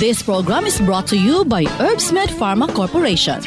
This program is brought to you by Herbsmed Pharma Corporation.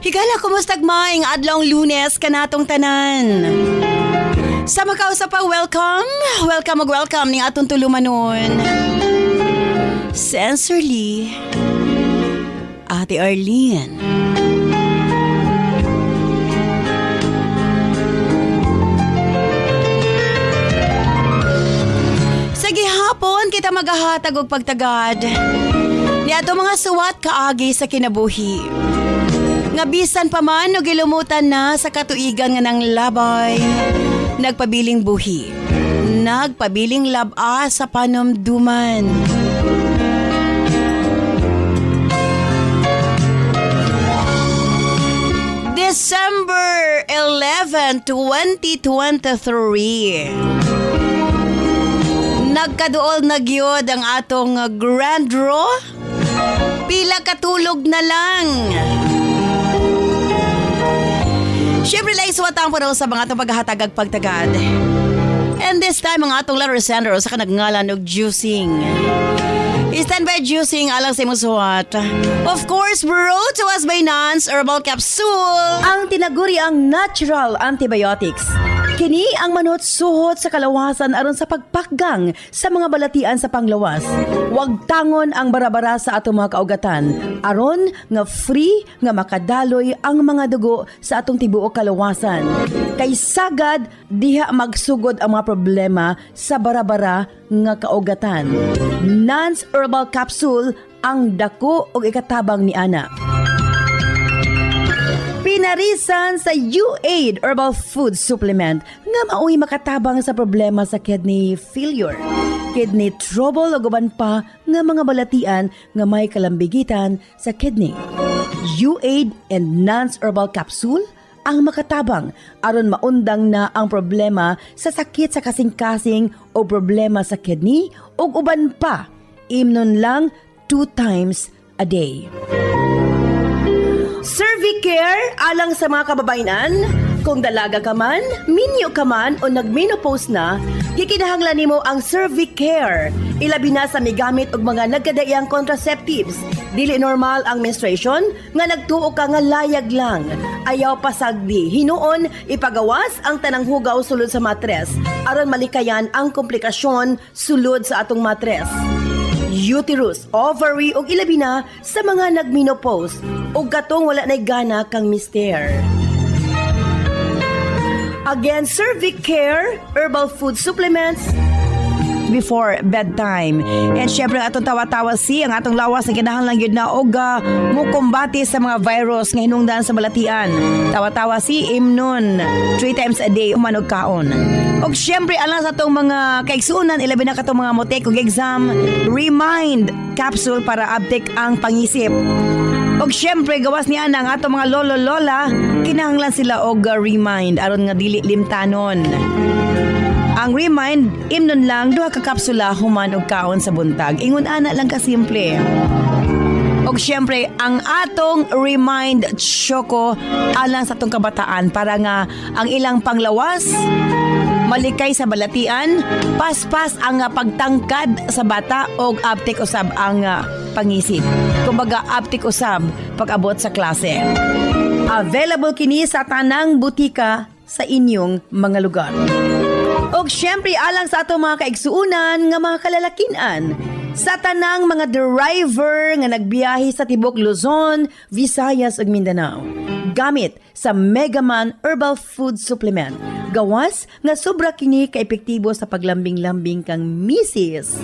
Higala, kumusta maing adlong Lunes kanatong tanan? Sa makausap pa, welcome ning atong tulumanon. Sensorly, Ate Arlene. Sa gihapon kita magahatag og pagtagad ni ato mga suwat kaagi sa kinabuhi. Nga bisan pa man o gilumutan na sa katuigan nga ng labay, nagpabiling buhi, nagpabiling laba sa panumduman. December 11, 2023. Nagkaduol na gyud ang atong grand draw. Pila katulog na lang. Siyempre lang suwatang po sa mga itong paghahatagag pagtagad. And this time, ang atong letter sender sa kanagngalan og juicing. Stand by juicing alang sa imong suwat. Of course, brought to us by Nance Herbal Capsule. Ang tinaguri ang natural antibiotics. Kini ang manot suhot sa kalawasan aron sa pagpakgang sa mga balatian sa panglawas. Huwag tangon ang barabara sa atong mga kaugatan. Aron nga free nga makadaloy ang mga dugo sa atong tibuok kalawasan. Kay sagad diha magsugod ang mga problema sa barabara nga kaugatan. Nance Herbal Capsule ang dako og ikatabang ni ana. Pinarisan sa U-Aid Herbal Food Supplement nga maoy makatabang sa problema sa kidney failure, kidney trouble o guban pa nga mga balatian nga may kalambigitan sa kidney. U-Aid and Nance Herbal Capsule ang makatabang aron maundang na ang problema sa sakit sa kasing-kasing o problema sa kidney o uban pa. Imnon lang 2 times a day. Cervicare alang sa mga kababainan. Kung dalaga ka man, minyo ka man o nagmenopause na, gikinahanglan nimo ang Cervicare. Ilabi na sa migamit og mga nagkadaiyang contraceptives. Dili normal ang menstruation nga nagtuo ka nga layag lang. Ayaw pasagdi. Hinuon ipagawas ang tanang hugaw sulod sa matres aron malikayan ang komplikasyon sulod sa atong matres. Uterus, ovary ug ilabi na sa mga nagmenopause ug katong wala nay gana kang mister. Again, Cervicare Herbal Food Supplements before bedtime. And syempre atong tawa-tawa ang atong lawas na kinahanglan gyud na og mukumbati sa mga virus nga hinungdan sa balatian. Tawa-tawa imnon 3 times a day umanog kaon. Og syempre alang sa atong mga kaigsuonan ilabi na katong mga motek og exam, Remind capsule para uptake ang pangisip. Og syempre gawas niya ang atong mga lolo-lola, kinahanglan sila og Remind aron nga dili limtanon. Ang Remind, imnon lang 2 ka kapsula human og kaon sa buntag. Ingon ana lang ka simple. Og syempre, ang atong Remind Choco alang sa atong kabataan para nga ang ilang panglawas malikay sa balatian, paspas ang pagtangkad sa bata og uptake usab ang pangisip. Kumbaga uptake usab pag-abot sa klase. Available kini sa tanang butika sa inyong mga lugar. Og syempre alang sa atong mga kaigsuunan nga mga kalalakinan, sa tanang mga driver nga nagbiyahe sa tibok Luzon, Visayas ug Mindanao. Gamit sa Megaman Herbal Food Supplement. Gawas nga sobra kini ka-epektibo sa paglambing-lambing kang misis.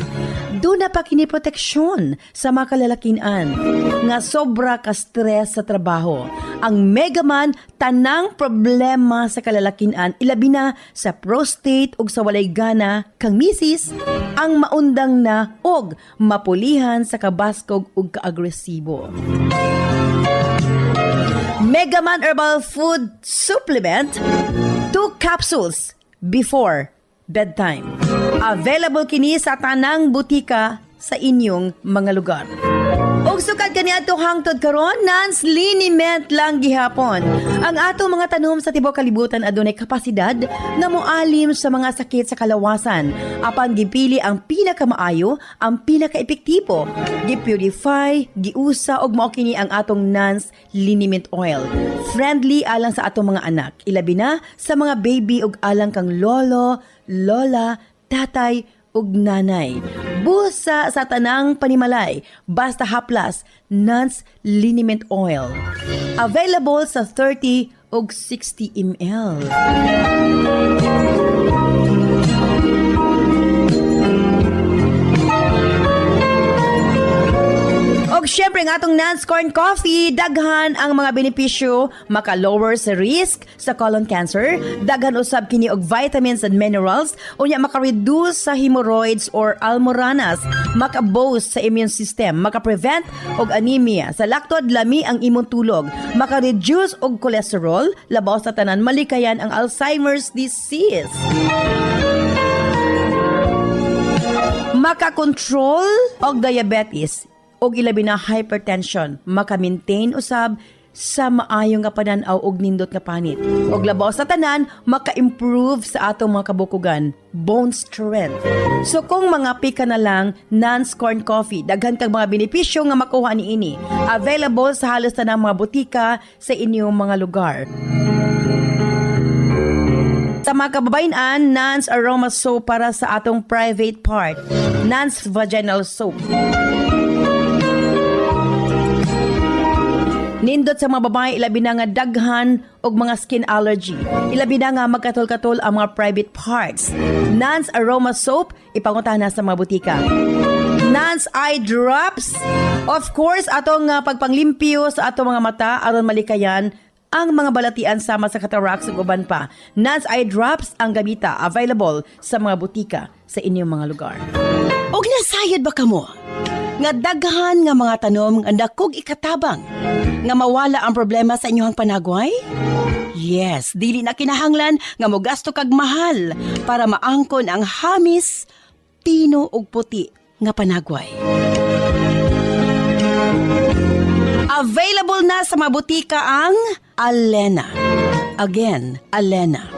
Doon na pa kini proteksyon sa mga kalalakinan nga sobra ka stress sa trabaho. Ang Megaman tanang problema sa kalalakinan ilabi na sa prostate ug sa walay gana kang misis ang maundang na og mapulihan sa kabaskog ug kaagresibo. Megaman Herbal Food Supplement 2 capsules before bedtime. Available kini sa tanang butika sa inyong mga lugar. Og sukad kaniadto hangtod karon Nance liniment lang gihapon. Ang atong mga tanom sa tibuok kalibutan adunay kapasidad nga moalim sa mga sakit sa kalawasan. Apan gipili ang pinakamaayo, ang pinakaepektibo. Gipurify, giusa og mao kini ang atong Nance liniment oil. Friendly alang sa atong mga anak, ilabi na sa mga baby ug alang kang lolo, lola, tatay ug nanay. Busa sa tanang panimalay, basta haplas, Nance liniment oil. Available sa 30 ug 60 ml. Og syempre nga atong Nance Corn Coffee, daghan ang mga benepisyo, maka-lower sa risk sa colon cancer, daghan usab kini og vitamins and minerals, unya maka-reduce sa hemorrhoids or almoranas, maka-boost sa immune system, maka-prevent og anemia, sa laktod lami ang imong tulog, maka-reduce og cholesterol, labaw sa tanan malikayan ang Alzheimer's disease. Maka-control og diabetes, og ilabi na hypertension, maka-maintain usab sa maayo nga panan-aw og nindot nga panit. Og labaw sa tanan, maka-improve sa atong mga kabukugan, bone strength. So kung mga pika na lang, Nance Corn Coffee, daghan kag mga benepisyo nga makuha niini. Available sa halos tanang mga butika sa inyong mga lugar. Sa mga kababayan, Nance Aroma Soap para sa atong private part. Nance Vaginal Soap. Nindot sa mga babae, ilabi na nga daghan og mga skin allergy. Ilabi na nga magkatol-katol ang mga private parts. Nance Aroma Soap, ipanguntahan na sa mga butika. Nance Eye Drops, of course, atong pagpanglimpyo sa atong mga mata aron malikayan ang mga balatian sama sa cataracts ug uban pa. Nance Eye Drops ang gamita, available sa mga butika sa inyong mga lugar. Og nasayod ba kamo? Nga daghan nga mga tanom nga dakog ikatabang nga mawala ang problema sa inyong panagway? Yes, dili na kinahanglan nga mogasto kag mahal para maangkon ang hamis, pino ug puti nga panagway. Available na sa mga butika ang Alena. Again, Alena.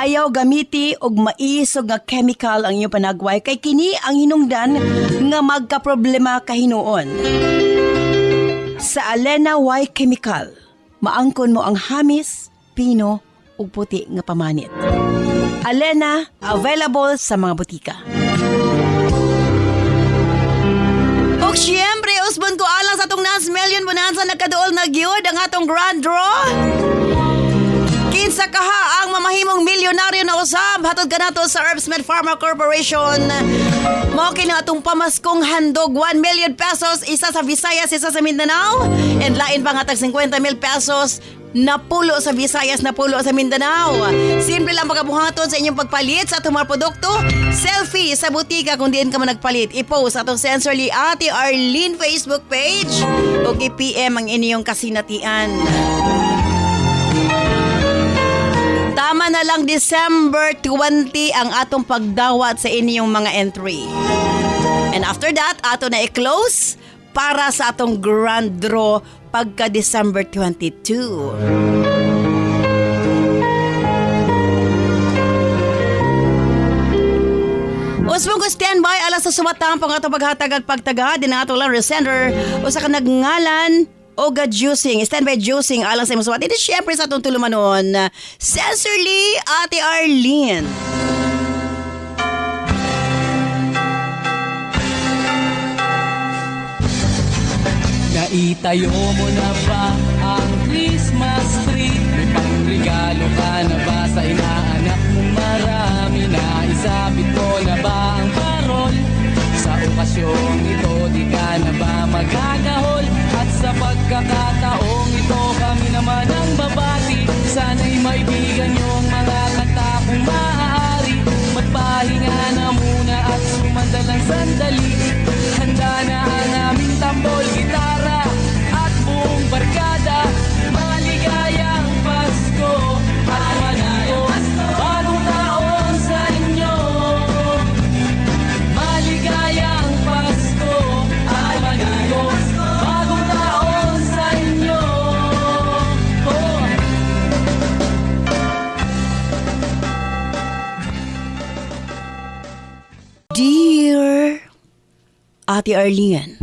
Ayaw gamiti og maisog nga chemical ang inyong panagway kay kini ang hinungdan nga magkaproblema kahinuon. Sa Alena Y Chemical, maangkon mo ang hamis, pino ug puti nga pamanit. Alena, available sa mga butika. Og syempre, usbon ko alang sa itong Nance Million Bonanza nagkaduol na gyud ang atong grand draw. Kinsa kaha ang mamahimong milyonaryo na usab hatod kanato sa Herbsmed Pharma Corporation. Mao kini atong pamaskong handog 1 million pesos, isa sa Visayas, isa sa Mindanao, and lain pa nga tag 50,000 pesos napulo sa Visayas, napulo sa Mindanao. Simple lang pagkabuhaton sa inyong pagpalit sa atong mga produkto. Selfie sa butika kung diin ka man nagpalit. I-post atong Sensorly Ate Arlene Facebook page o i-PM ang inyong kasinatian. Tama na lang December 20 ang atong pagdawat sa inyong mga entry. And after that, ato na i-close para sa atong grand draw pagka December 22. Usmong ko standby alas sa sumatang pang atong paghatag at pagtaga din ang atong lang resender o sa kanagngalan Oga Juicing, standby juicing alang sa imong suwat. Ito syempre sa atong tulumanon, Sensorly Ate Arlene. Naitayo mo na ba ang Christmas tree? May pangregalo ka na ba sa inaanak mong marami? Naisabit mo na ba ang parol? pagkakataong ito kami naman ang babati. Sana'y maibigan niyo ang mga kanta kung maaari. Magpahinga na muna at sumandalang sandali. Handa na ang aming tambol, gitara at buong barkada. Maligayang Pasko at maligayang bagong taon sa inyo. Maligayang Pasko at maligayang bagong taon sa inyo. Oh. Dear Ate Arlene,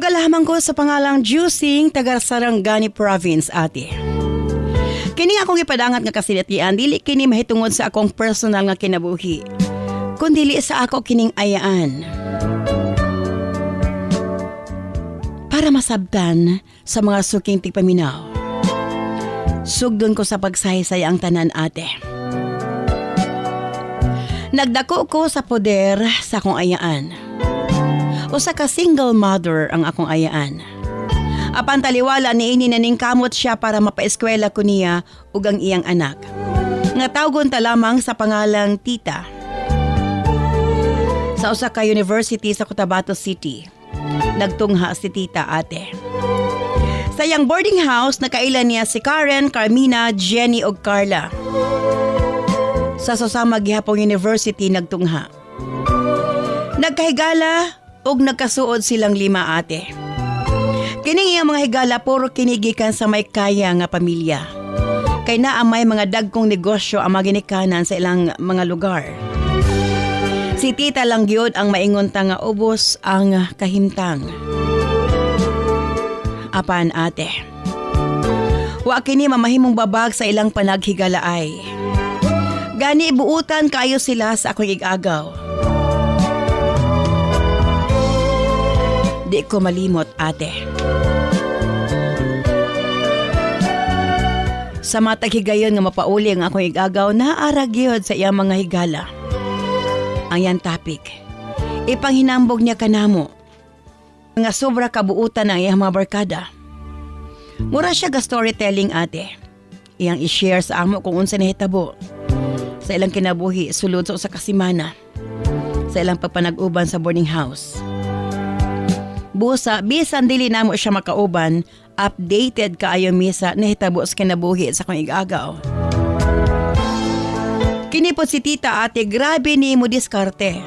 lamang ko sa pangalang Jusing, taga Sarangani Province, ate. Kini akong ipadangat nga kasilatian, dili kini mahitungod sa akong personal nga kinabuhi, kundili sa ako kining ayaan. Para masabtan sa mga suking tigpaminaw, sugdon ko sa pagsaysay ang tanan, ate. Nagdako ko sa poder sa akong ayaan. Usa ka single mother ang akong ayaan. Apan taliwala niini naning kamot siya para mapaeskwela ko niya ug ang iyang anak. Nga tawgon ta lamang sa pangalang Tita. Sa usa ka university sa Cotabato City, nagtungha si Tita, ate. Sa iyang boarding house nakailan niya si Karen, Carmina, Jenny ug Carla. Sa susama gihapong university nagtungha. Nagkahigala ug nagkasuod silang 5, ate. Kining iyang mga higala puro kinigikan sa may kaya nga pamilya. Kay naa may mga dagkong negosyo ang maginikanan sa ilang mga lugar. Si Tita lang gyud ang maingon ta nga ubos ang kahimtang. Apan, ate, wa kini mamahimong babag sa ilang panaghigalaay. Gani buutan kayo sila sa akong igagaw. Di ko malimot, ate. Sa matag higayon nga mapauli ang akong igagaw, naaragyod sa iyang mga higala. Ang yan topic, ipanghinambog niya kanamo. Nga sobra kabuutan ang iyang mga barkada. Mura siya ga storytelling, ate. Iyang i-share sa amo kung unsa nahitabo sa ilang kinabuhi sulod sa usa ka semana, sa ilang pagpanag-uban sa boarding house. Busa, bisan dili namo siya makauban, updated kaayo misa na hitabo sa kinabuhi sa kong igagaw. Kinipot si Tita, ate, grabe ni mo diskarte.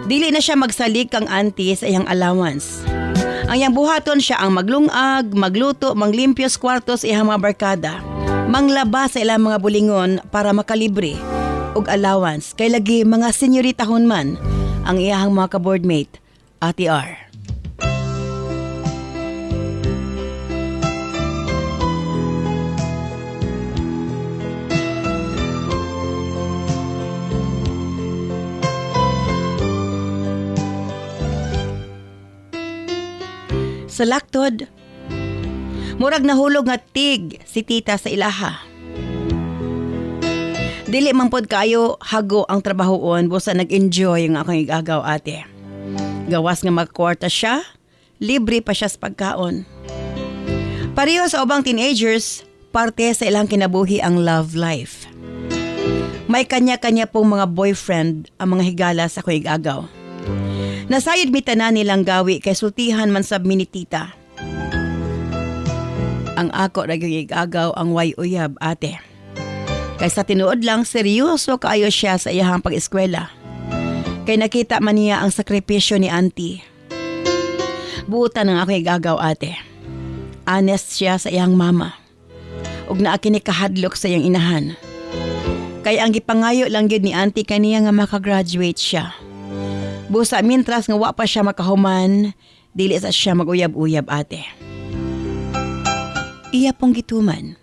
Dili na siya magsalig kang auntie sa iyang allowance. Ang iyang buhaton siya ang maglungag, magluto, manglimpyo sa kwartos iyang mga barkada, manglaba sa ilang mga bulingon para makalibre ug allowance kay lagi mga senyoritahon man ang iyang mga ka-boardmate, Ate R. Sa laktod, murag nahulog nga tig si Tita sa ilaha. Dili man pod kayo hago ang trabahoon, busa nag-enjoy ang akong igagaw, ate. Gawas nga magkwarta siya, libre pa siya sa pagkaon. Pareho sa ubang teenagers, parte sa ilang kinabuhi ang love life. May kanya-kanya pong mga boyfriend ang mga higala sa akong igagaw. Nasayod mi tanan nilang gawi kay sultihan man sab mi ni Tita. Ang ako ra gyud igagaw ang way uyab, ate. Kay sa tinuod lang seryoso kaayo siya sa iyang pag-eskwela. Kay nakita man niya ang sakripisyo ni auntie. Buutan ang ako igagaw, ate. Honest siya sa iyang mama. Ug naa kini kahadlok sa iyang inahan. Kaya ang gipangayo lang gyud ni auntie kaniya nga makagraduate siya. Busa mintras nga wa pa siya makahuman, dili sa siya maguyab-uyab ate. Iya pong gituman.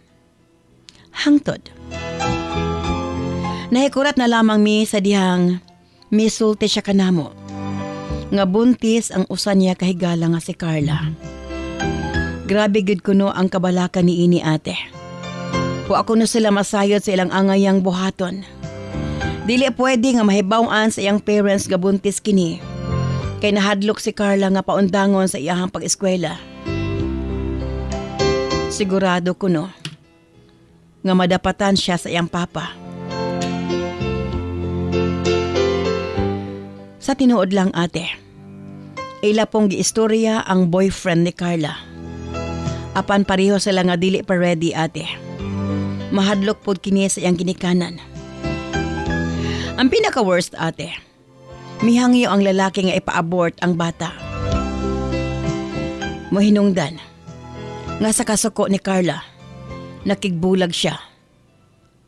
Hangtod. Nahikurat na lamang mi sa dihang misulti siya kanamo. Nga buntis ang usa niya kahigala nga si Carla. Grabe gud kuno ang kabalaka ni ini ate. Wa ako na sila masayod sa ilang angayang buhaton. Dili pwede nga mahibaw-an sa iyang parents nga buntis kini. Kay nahadlok si Carla nga paundangon sa iyahang pag-eskwela. Sigurado kuno nga madapatan siya sa iyang papa. Sa tinuod lang ate, ila pong giistorya ang boyfriend ni Carla. Apan pareho sila nga dili pa ready ate. Mahadlok pod kini sa iyang ginikanan. Ang pinaka-worst ate, mihangyo ang lalaki nga ipa-abort ang bata. Mohinungdan nga sa kasuko ni Carla, nakigbulag siya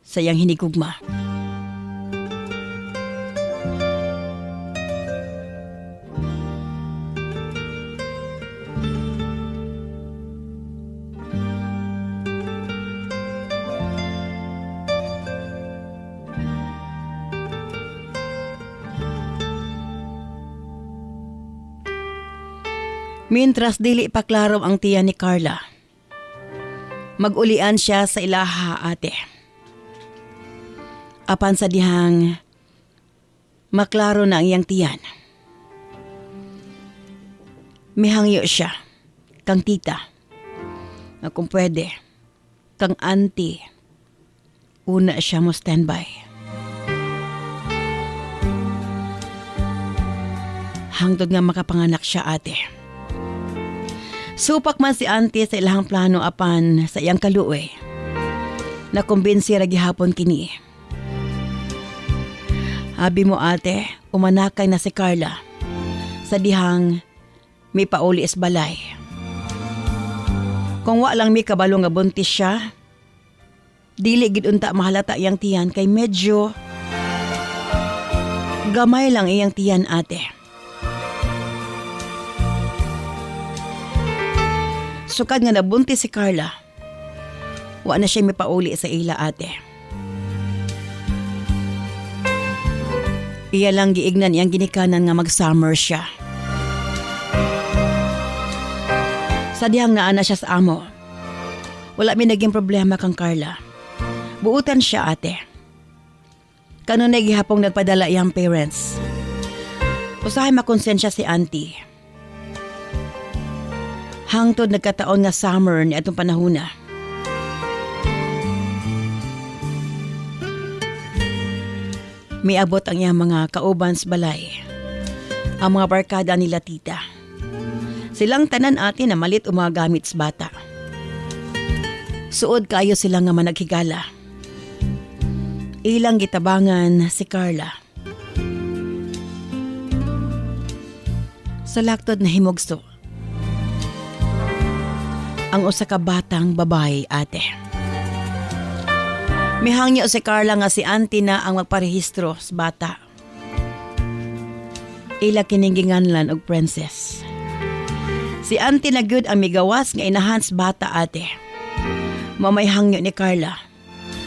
sa iyang hinigugma. Mintras dili pa klaro ang tiya ni Carla, mag-ulian siya sa ilaha ate. Apan sa dihang maklaro na ang iyang tiyan, mihangyo siya kang tita na kung pwede kang auntie, una siya mo standby. Hangtod nga makapanganak siya ate. Supak man si auntie sa ilahang plano apan sa iyang kaluoy. Nakumbinsi ra gihapon kini. Abi mo ate, umanakay na si Carla sa dihang may pauli is balay. Kung wa lang may kabalo nga buntis siya, dili gid unta mahalata iyang tiyan kay medyo gamay lang iyang tiyan ate. Sukad nga nabuntis si Carla, wa na siya may pauli sa ila ate. Iya lang giignan iyang ginikanan nga mag-summer siya. Sa dihang naana siya sa amo, wala may naging problema kang Carla. Buutan siya ate. Kanunay gihapong nagpadala iyang parents. Usahay makonsensya si auntie. Hangtod nagkataon nga summer ni atong panahona. Miabot ang iyang mga kaubans balay. Ang mga barkada nila tita. Silang tanan ate na malit umagamit sa bata. Suod kayo sila nga managhigala. Ilang gitabangan si Carla. Sa laktod na himugso, ang usa ka batang babae ate. Mihangyo si Carla nga si auntie na ang magparehistro sa bata. Ila kininginganlan og princess. Si auntie na gyud ang migawas nga inahan sa bata ate. Mamay hangyo ni Carla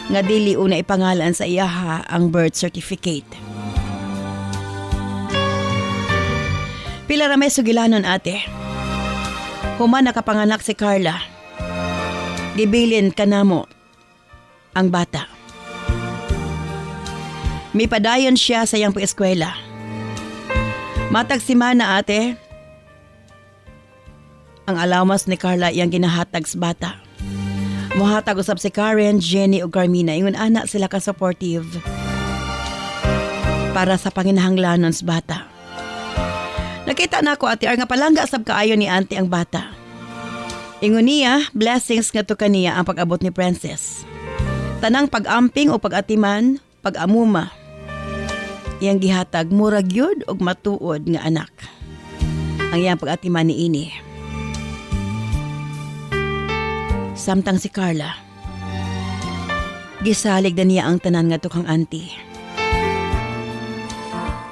nga dili una ipangalan sa iyaha ang birth certificate. Pila ra may sugilanon ate. Human nakapanganak si Carla, gibilin kanamo ang bata. May padayon siya sa iyang pag-eskwela. Matag simana ate, ang allowance ni Carla iyang ginahatag sa bata. Muhatag usab si Karen, Jenny o Carmina, ingon anak sila ka-supportive para sa panginahanglanon sa bata. Nakita na ako ate, nga palangga sab kaayo ni auntie ang bata. Ingon niya, blessings nga to kaniya ang pag-abot ni Princess. Tanang pag-amping o pag-atiman, pag-amuma. Iyang gihatag murag yun og matuod nga anak. Ang iyang pag-atiman ni ini. Samtang si Carla, gisalig na niya ang tanan nga tukang auntie.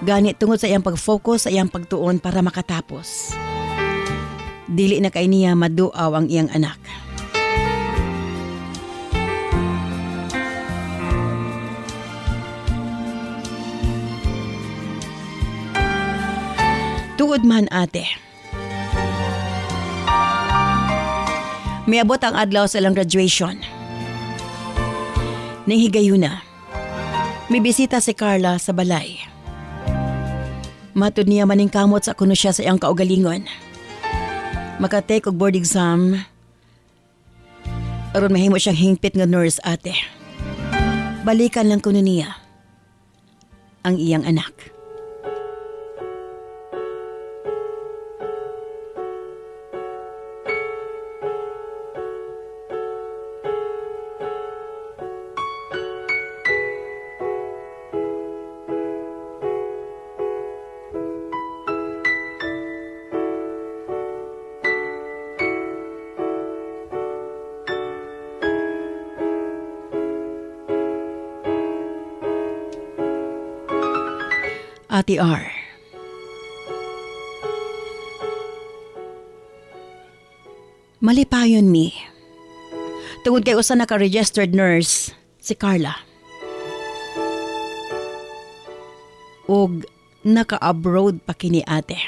Ganit tungod sa iyang pag-focus sa iyang pagtuon para makatapos. Dili na kay niya maduaw ang iyang anak. Tuod man ate. Miabot ang adlaw sa ilang graduation. Ning higayuna, may bisita si Carla sa balay. Matud niya maning kamot sa kuno siya sa iyang kaugalingon. Makatake og board exam. Aron mahimo siyang hingpit nga nurse ate. Balikan lang kuno niya ang iyang anak. Ate R. Malipayon mi. Tungod kay usa naka-registered nurse, si Carla. Ug naka-abroad pa kini ate.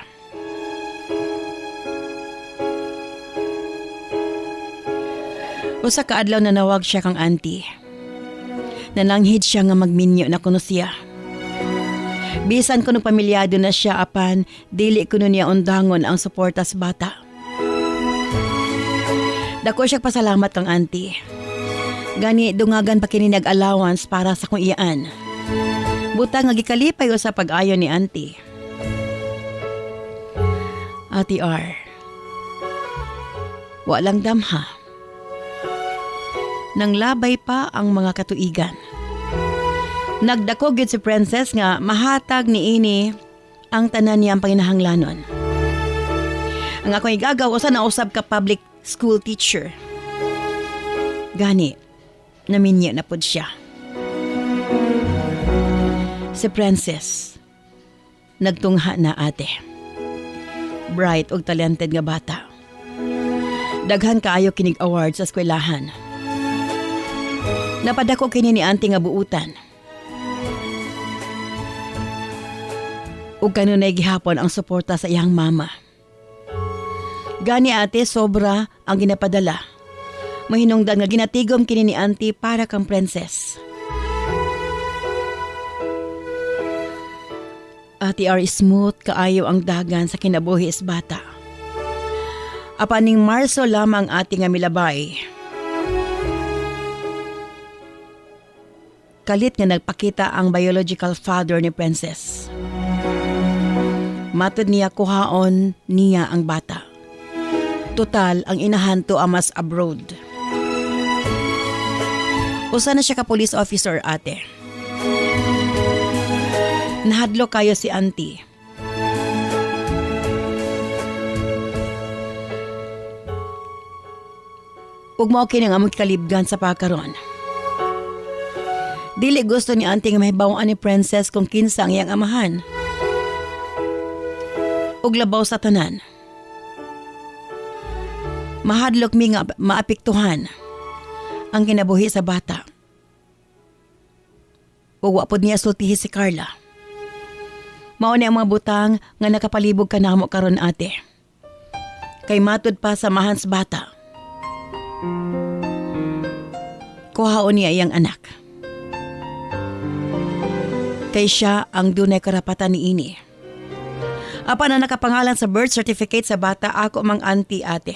Usa ka adlaw nanawag siya kang auntie. Nananghid siya nga magminyo na kuno siya. Bisan kuno pamilyado na siya apan dili kuno niya undangon ang suporta sa bata. Dako siya pasalamat kang auntie. Gani dungagan pa kini nag-allowance para sa kung iyaan. Butang nga gikalipay sa pag-ayo ni auntie. Ate R. Walang damha. Nang labay pa ang mga katuigan. Nagdako gyud si Princess nga mahatag ni ini ang tanan niyang panginahanglanon. Ang akong igagaw usa na usab ka public school teacher. Gani, naminyo na pod siya. Si Princess, nagtungha na ate. Bright ug talented nga bata. Daghan kaayo kinig awards sa eskwelahan. Napadako kini ni auntie nga buutan. Ug kanunay gihapon ang suporta sa iyang mama. Gani ate sobra ang ginapadala. Mahinungdan nga ginatigom kini ni auntie para kang Princess. Ate R smooth kaayo ang dagan sa kinabuhi is bata. Apaning Marso lamang ate nga milabay. Kalit nga nagpakita ang biological father ni Princess. Matod niya kuhaon niya ang bata. Total, ang inahanto amas abroad. Usa na siya ka police officer ate. Nahadlo kayo si auntie. Ug mao kini nga among kalibgan sa pagkaron. Dili gusto ni auntie nga mahibawaan ni Princess kung kinsa ang iyang amahan. Ug labaw sa tanan. Mahadlok mi nga maapektuhan ang kinabuhi sa bata. Ug wa pod niya sultihi si Carla. Mao ni ang mga butang nga nakapalibog kanamo karon ate. Kay matud pa sa mahans bata. Kuhaon niya iyang anak. Kay siya ang dunay karapatan ni ini. Apa na nakapangalan sa birth certificate sa bata ako mang auntie ate.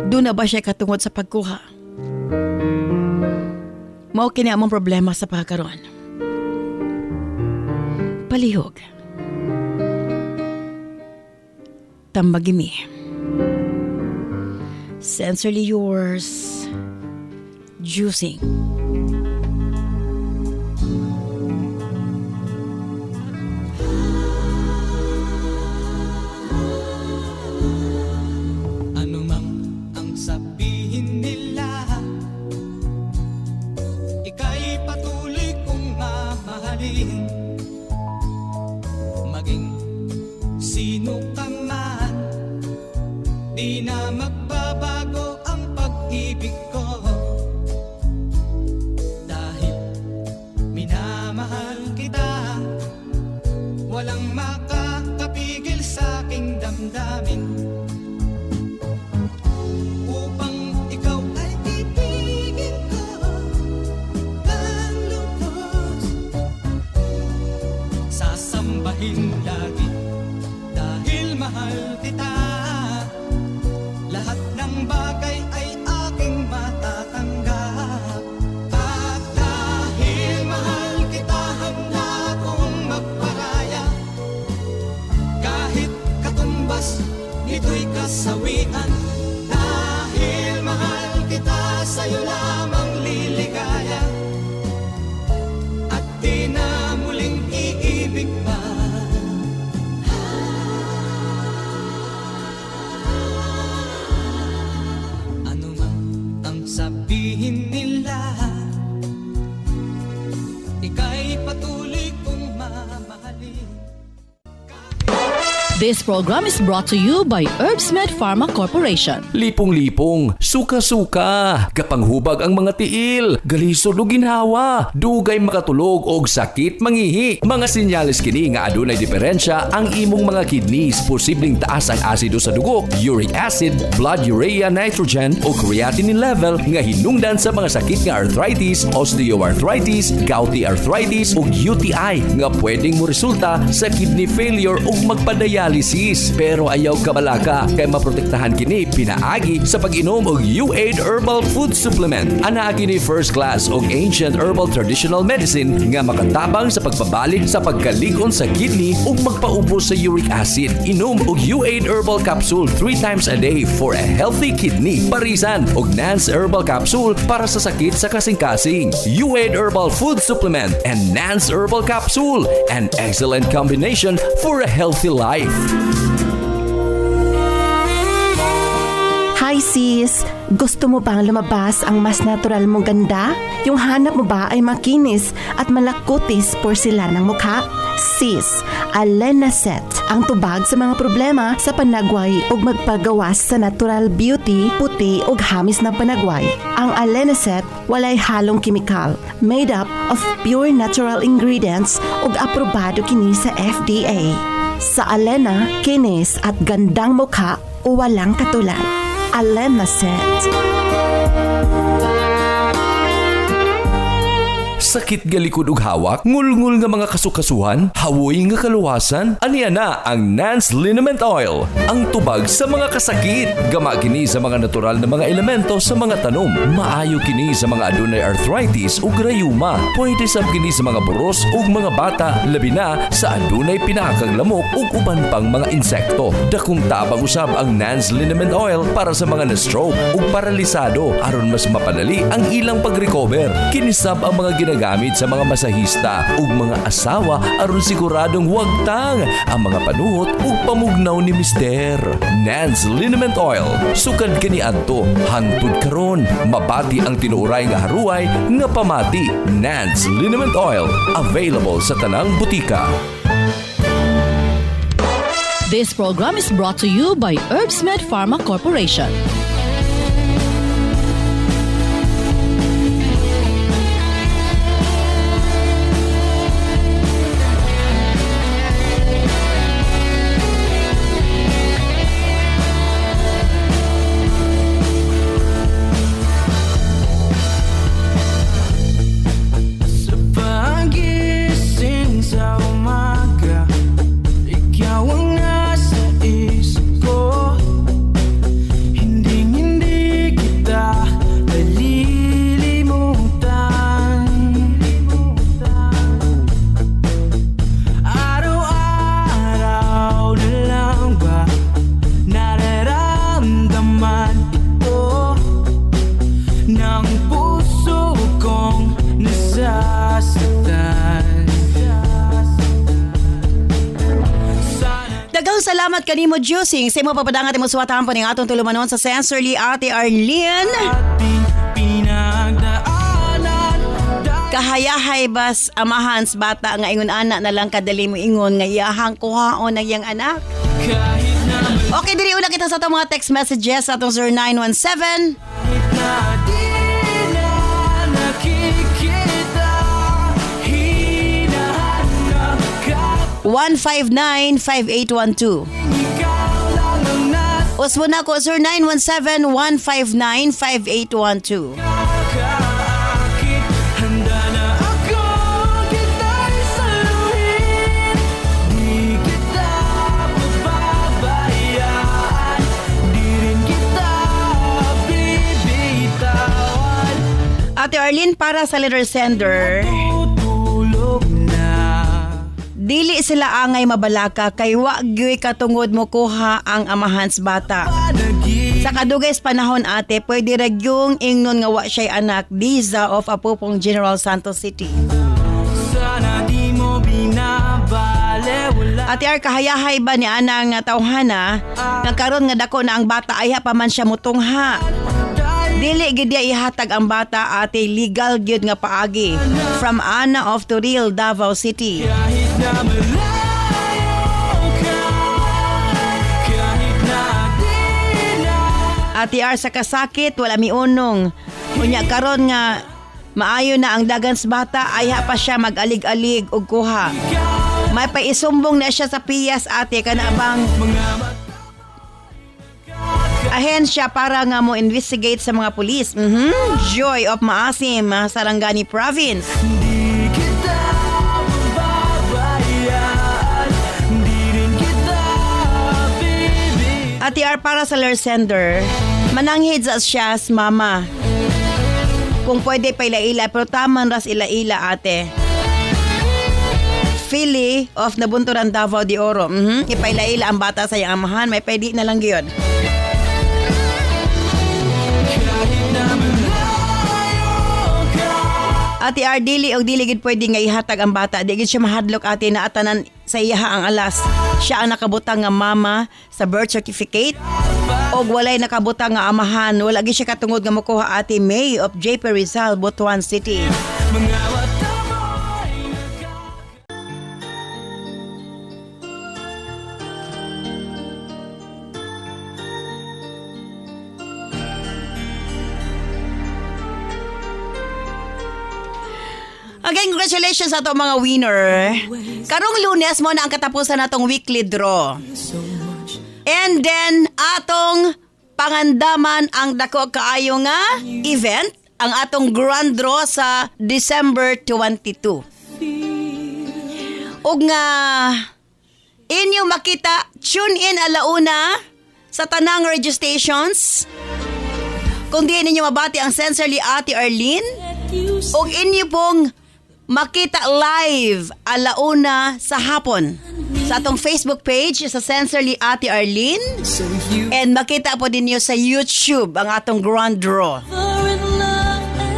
Doon na ba siya katungod sa pagkuha? Mao kini among problema sa pagkaron. Palihog. Tambagimi. Sincerely yours, Juicing. mamahalin. Maging sino ka man, di na magbabago ang pag-ibig ko. Dahil minamahal kita, walang makakapigil sa aking damdamin. Upang ikaw ay ibigin ko ng lubos, sasambahin lagi dahil mahal kita. Lahat ng bagay ay aking matatanggap. At dahil mahal kita, handa kong magparaya. Kahit katumbas, ito'y kasawian. Dahil mahal kita, sa'yo lamang liligaya. At di na muling iibig pa. Ano man ang sabihin nila, ika'y patuloy kong mamahalin. This program is brought to you by Herbsmed Pharma Corporation. Lipong-lipong, suka-suka, kapanghubag ang mga tiil, galisod o ginhawa, dugay makatulog og sakit mangihi. Mga sinyalis kini nga adunay diferensya ang imong mga kidneys, posibleng taas ang asido sa dugo, uric acid, blood urea nitrogen o creatinine level nga hinungdan sa mga sakit nga arthritis, osteoarthritis, gouty arthritis ug UTI nga pwedeng mo resulta sa kidney failure ug magpadialysis. Pero ayaw kabalaka kay maprotektahan kini pinaagi sa pag-inom og U8 Herbal Food Supplement. Ana kini first class og ancient herbal traditional medicine nga makatabang sa pagpabalik sa pagkalig-on sa kidney ug magpaubos sa uric acid. Inom og U8 Herbal Capsule 3 times a day for a healthy kidney. Parisan og Nance Herbal Capsule para sa sakit sa kasing-kasing. U8 Herbal Food Supplement and Nance Herbal Capsule, an excellent combination for a healthy life. Hi sis! Gusto mo bang lumabas ang mas natural mong ganda? Yung hanap mo ba ay makinis at malakutis porsilan ng mukha? Sis, Alena Set ang tubag sa mga problema sa panagway ug magpagawas sa natural beauty, puti ug hamis na panagway. Ang Alena Set walay halong kimikal, made up of pure natural ingredients ug aprobado kini sa FDA. Sa Alena, kinis at gandang mukha o walang katulad. Alena Set. Sakit galikod ug hawak, ngulngul nga mga kasukasuhan, hawoy nga kaluwasan, aniya na ang Nance Liniment Oil, ang tubag sa mga kasakit. Gama kini sa mga natural na mga elemento sa mga tanom. Maayo kini sa mga adunay arthritis ug rayuma. Pwede sab kini sa mga buros ug mga bata, labi na sa adunay pinakang lamok ug uban pang mga insekto. Dakong tabang usab ang Nance Liniment Oil para sa mga na-stroke ug paralisado aron mas mapadali ang ilang pag-recover. Kinisab ang mga ginagamit sa mga masahista ug mga asawa aron siguradong wagtang ang mga panuhot ug pamugnaw ni Mister. Nance Liniment Oil, sukad kani adto hangtod karon, mabati ang tinuuray nga haruay nga pamati. Nance Liniment Oil, available sa tanang butika. This program is brought to you by Herbsmed Pharma Corporation. Salamat kanimo Juicing sa imo papadangat imo suwatahan po ning atong tulumanon sa Sensorly Ate Arlene. Kahayahay bas amahans bata nga ingon anak na lang kadali mo ingon nga iyahang kuhaon ang iyang anak. Kahit na Okay, diri una kita sa itong mga text messages sa itong 0917 di na nakikita, hinahanap ka, 159-5812. ikaw lang ang nasa Usbo na ko 0917-159-5812. akin. Handa na ako kita'y saluhin, di kita pababayaan, di rin kita bibitawan. Ate Arlene, para sa letter sender, Tutulog na. dili sila angay mabalaka kay wa gyoy katungod mo kuha ang amahans bata. Panagin Sa kadugay sa panahon ate, pwede ra yung ingnon nga wa siya'y anak, Liza of Apupong General Santos City. sana di mo binabale, wala Ate Ar, kahayahay ba ni anang tawhana nga karon nga dako na ang bata ay pa man siya mutungha. Dili gid dia ihatag ang bata ate, legal gyud nga paagi. From Ana of Turil, Davao City. kahit na malayo ka, kahit na di na Ate R, sa kasakit wala miunong. Unya karon nga maayo na ang dagan sa bata, ay pa siya mag-alig-alig og kuha. May paisumbong na siya sa piyas ate kanabang ahensya para nga mo investigate sa mga pulis. Joy of Maasim, Sarangani Province. di kita pababayaan, di rin kita bibitawan. Ate R, para sa letter sender, mananghid sa siya sa mama. Kung pwede pa ila-ila, pero taman ras ila-ila ate. Philly of Nabunturan, Davao de Oro. Ipaila-ila ang bata sa iyang amahan, may pwede na lang yun. Ate R, dili o dili gid pwede nga ihatag ang bata. Di gid siya mahadlok ate na atanan sa iyaha ang alas. Siya ang nakabutang nga mama sa birth certificate. Og walay nakabutang nga amahan. Wala gid siya katungod nga makuha ate May of JP Rizal, Butuan City. Mga mata mo'y Again, congratulations sa ato mga winner. Karong Lunes mo na ang katapusan natong weekly draw. And then, atong pangandaman ang dako kaayo nga event, ang atong grand draw sa December 22. Ug nga inyo makita, tune in alauna sa tanang registrations. Kung di ninyo mabati ang Sincerely Ate Arlene, ug inyo pong makita live alauna sa hapon sa atong Facebook page sa Sincerely Ate Arlene, and makita po ninyo sa YouTube ang atong grand draw.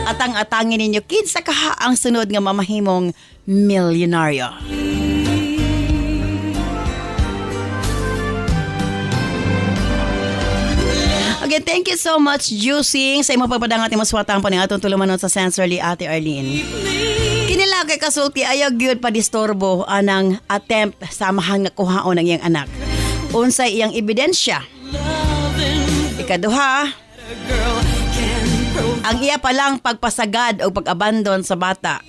Atang-atangin ninyo kinsa kaha ang sunod nga mamahimong milyonaryo. Again, thank you so much, Juicing, sa imong pagpadangat imong swatang pa ni atong tulumanon sa Sincerely Ate Arlene. Kinila kay kasulti ayaw gyud pa disturbo anang attempt sa mahang nakuhaon ng iyang anak. Unsay iyang ebidensya? Ikaduha, ang iya palang pagpasagad o pag-abandon sa bata.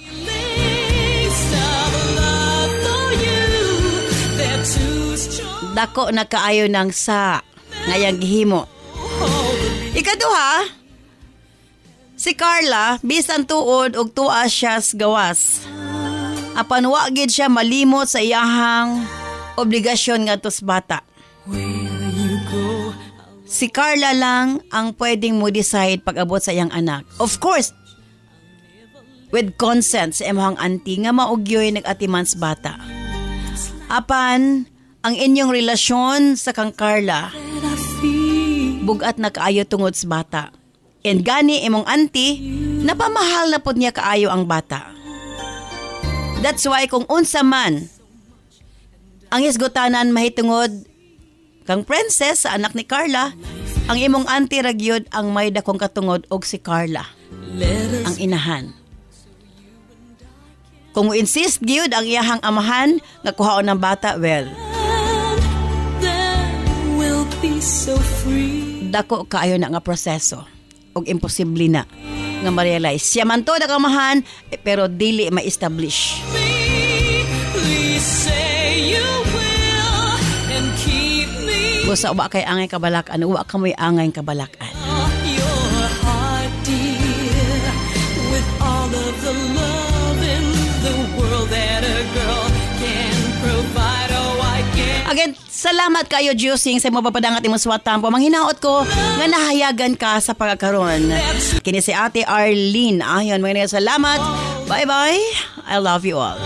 Dako na kaayo ng sa ngayang gihimo. Ikaduha, si Carla, bisan tuod og tuwa siya sa gawas. Apan wa gid siya malimot sa iyahang obligasyon ngadto sa bata. Si Carla lang ang pwedeng mo decide pag-abot sa iyang anak. Of course, with consent sa imong auntie nga maugyoy nag-atiman sa bata. Apan, ang inyong relasyon sa kang Carla, bugat na kaayo tungod sa bata. And gani imong auntie, napamahal na pod niya kaayo ang bata. That's why kung unsa man ang hisgutanan mahitungod kang princess sa anak ni Carla, ang imong auntie ragyod ang may dakong katungod og si Carla, ang inahan. Kung insist gyud ang iyahang amahan nga kuhaon ng bata, well, Then we'll be so free. dako kaayo na nga proseso ug imposible na nga ma-realize siya man to nakamahan pero dili ma-establish. Please say you will and keep me. Busa uba kay angay kabalakan, uwa ka mo'y angay kabalakan. Your heart, dear, with all of the love in the world that a girl can provide. Oh, I can. Again, salamat kayo Jusing sa mapapadangat imong suwat tampo. Manghinaot ko nga nahayagan ka sa pagkakaroon. Kini si Ate Arlene. Ayon, mga salamat. Bye-bye. I love you all.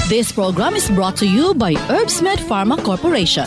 This program is brought to you by Herbsmed Pharma Corporation.